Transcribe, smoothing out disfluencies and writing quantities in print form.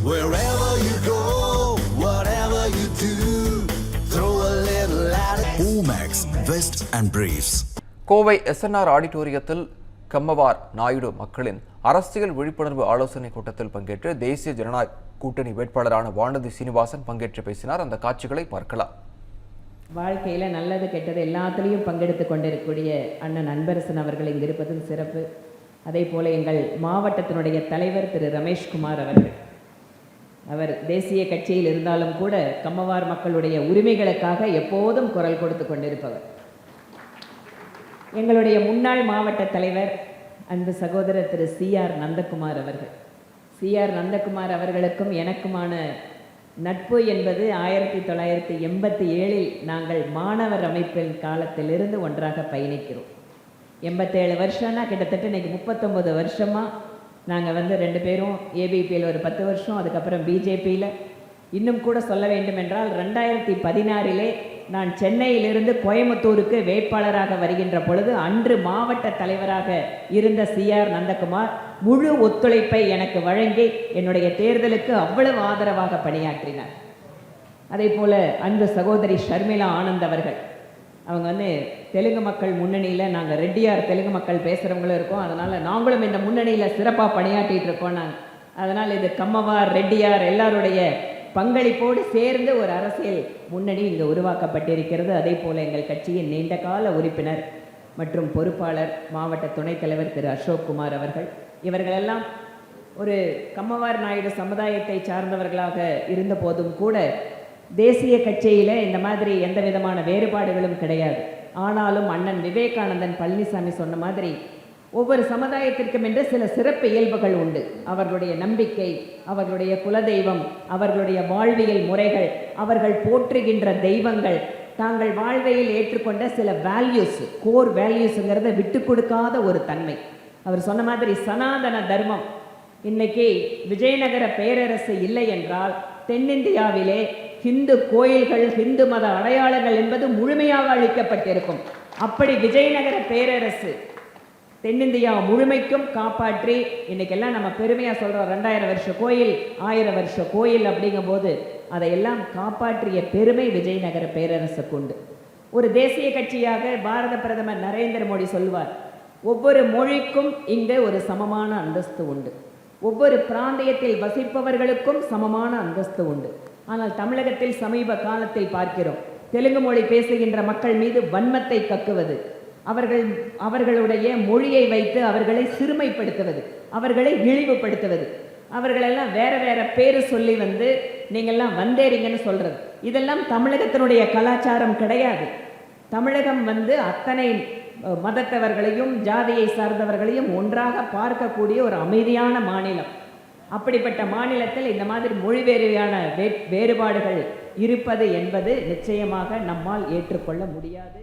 Wherever you go, whatever you do, throw a little at it. Omax, Vest and Briefs. Kovai SNR ஆடிட்டோரியத்தில் Kammavar Naidu மக்களின் அரசியல் விழிப்புணர்வு ஆலோசனை கூட்டத்தில் பங்கேற்று தேசிய ஜனநாயக கூட்டணி வேட்பாளரான வானதி சீனிவாசன் பங்கேற்று பேசினார். அந்த காட்சிகளை பார்க்கலாம். வாழ்க்கையில் நல்லது கெட்டது எல்லாத்துலேயும் பங்கெடுத்து கொண்டிருக்கக்கூடிய அண்ணன் அன்பரசன் அவர்கள் இங்கு இருப்பதும் சிறப்பு. அதே போல் எங்கள் மாவட்டத்தினுடைய தலைவர் திரு ரமேஷ்குமார் அவர்கள், அவர் தேசிய கட்சியில் இருந்தாலும் கூட கம்மவார் மக்களுடைய உரிமைகளுக்காக எப்போதும் குரல் கொடுத்து கொண்டிருப்பவர். எங்களுடைய முன்னாள் மாவட்ட தலைவர் அன்பு சகோதரர் திரு CR நந்தகுமார் அவர்கள். CR நந்தகுமார் அவர்களுக்கும் எனக்குமான நட்பு என்பது 1987 நாங்கள் மாணவர் அமைப்பின் காலத்திலிருந்து ஒன்றாக பயணிக்கிறோம். 87 வருஷம்னா கிட்டத்தட்ட இன்றைக்கி 39 வருஷமாக நாங்கள் ரெண்டு பேரும் ABPயில் ஒரு 10 வருஷம், அதுக்கப்புறம் BJPயில். இன்னும் கூட சொல்ல வேண்டும் என்றால் 2016 நான் சென்னையிலிருந்து கோயம்புத்தூருக்கு வேட்பாளராக வருகின்ற பொழுது அன்று மாவட்ட தலைவராக இருந்த CR நந்தகுமார் முழு ஒத்துழைப்பை எனக்கு வழங்கி என்னுடைய தேர்தலுக்கு அவ்வளவு ஆதரவாக பணியாற்றினார். அதே போல் அன்பு சகோதரி ஷர்மிளா ஆனந்த் அவர்கள், அவங்க தெலுங்கு மக்கள் முன்னணியில், நாங்கள் ரெட்டியார் தெலுங்கு மக்கள் பேசுகிறவங்களும் இருக்கோம், அதனால் நாங்களும் இந்த முன்னணியில் சிறப்பாக பணியாற்றிட்டு இருக்கோம். நாங்கள் அதனால் இது கம்மவார் ரெட்டியார் எல்லாருடைய பங்களிப்போடு சேர்ந்து ஒரு அரசியல் முன்னணி இங்கு உருவாக்கப்பட்டிருக்கிறது. அதே போல் எங்கள் கட்சியின் நீண்டகால உறுப்பினர் மற்றும் பொறுப்பாளர் மாவட்ட துணைத் தலைவர் திரு அசோக் குமார் அவர்கள், இவர்களெல்லாம் ஒரு கம்மவார் நாயுடு சமுதாயத்தை சார்ந்தவர்களாக இருந்த போதும் கூட தேசிய கட்சியில் இந்த மாதிரி எந்த விதமான வேறுபாடுகளும் கிடையாது. ஆனாலும் அண்ணன் விவேகானந்தன் பழனிசாமி சொன்ன மாதிரி ஒவ்வொரு சமுதாயத்திற்கும் என்று சில சிறப்பு இயல்புகள் உண்டு. அவர்களுடைய நம்பிக்கை, அவர்களுடைய குலதெய்வம், அவர்களுடைய வாழ்வியல் முறைகள், அவர்கள் போற்றுகின்ற தெய்வங்கள், தாங்கள் வாழ்வையில் ஏற்றுக்கொண்ட சில வேல்யூஸ், கோர் வேல்யூஸுங்கிறத விட்டு கொடுக்காத ஒரு தன்மை. அவர் சொன்ன மாதிரி சனாதன தர்மம். இன்னைக்கு விஜயநகர பேரரசு இல்லை என்றால் தென்னிந்தியாவிலே ஹிந்து கோயில்கள், ஹிந்து மத அடையாளங்கள் என்பது முழுமையாக அழிக்கப்பட்டிருக்கும். அப்படி விஜயநகர பேரரசு தென்னிந்தியா முழுமைக்கும் காப்பாற்றி இன்றைக்கெல்லாம் நம்ம பெருமையாக சொல்கிறோம் 2000 வருஷ கோயில், 1000 வருஷ கோயில் அப்படிங்கும் போது அதையெல்லாம் காப்பாற்றிய பெருமை விஜயநகர பேரரசுக்கு உண்டு. ஒரு தேசிய கட்சியாக பாரத பிரதமர் நரேந்திர மோடி சொல்வார், ஒவ்வொரு மொழிக்கும் இங்கே ஒரு சமமான அந்தஸ்து உண்டு, ஒவ்வொரு பிராந்தியத்தில் வசிப்பவர்களுக்கும் சமமான அந்தஸ்து உண்டு. ஆனால் தமிழகத்தில் சமீப காலத்தில் பார்க்கிறோம், தெலுங்கு மொழி பேசுகின்ற மக்கள் மீது வன்மத்தை கக்குவது, அவர்களுடைய மொழியை வைத்து அவர்களை சிறுமைப்படுத்துவது, அவர்களை இழிவுபடுத்துவது, அவர்களெல்லாம் வேற வேற பேரு சொல்லி நீங்கள்லாம் வந்தேறீங்கன்னு சொல்றது, இதெல்லாம் தமிழகத்தினுடைய கலாச்சாரம் கிடையாது. தமிழகம் அத்தனை மதத்தவர்களையும் ஜாதியை சார்ந்தவர்களையும் ஒன்றாக பார்க்கக்கூடிய ஒரு அமைதியான மாநிலம். அப்படிப்பட்ட மாநிலத்தில் இந்த மாதிரி மொழி வேறுபாடுகள் இருப்பது என்பது நிச்சயமாக நம்மால் ஏற்றுக்கொள்ள முடியாது.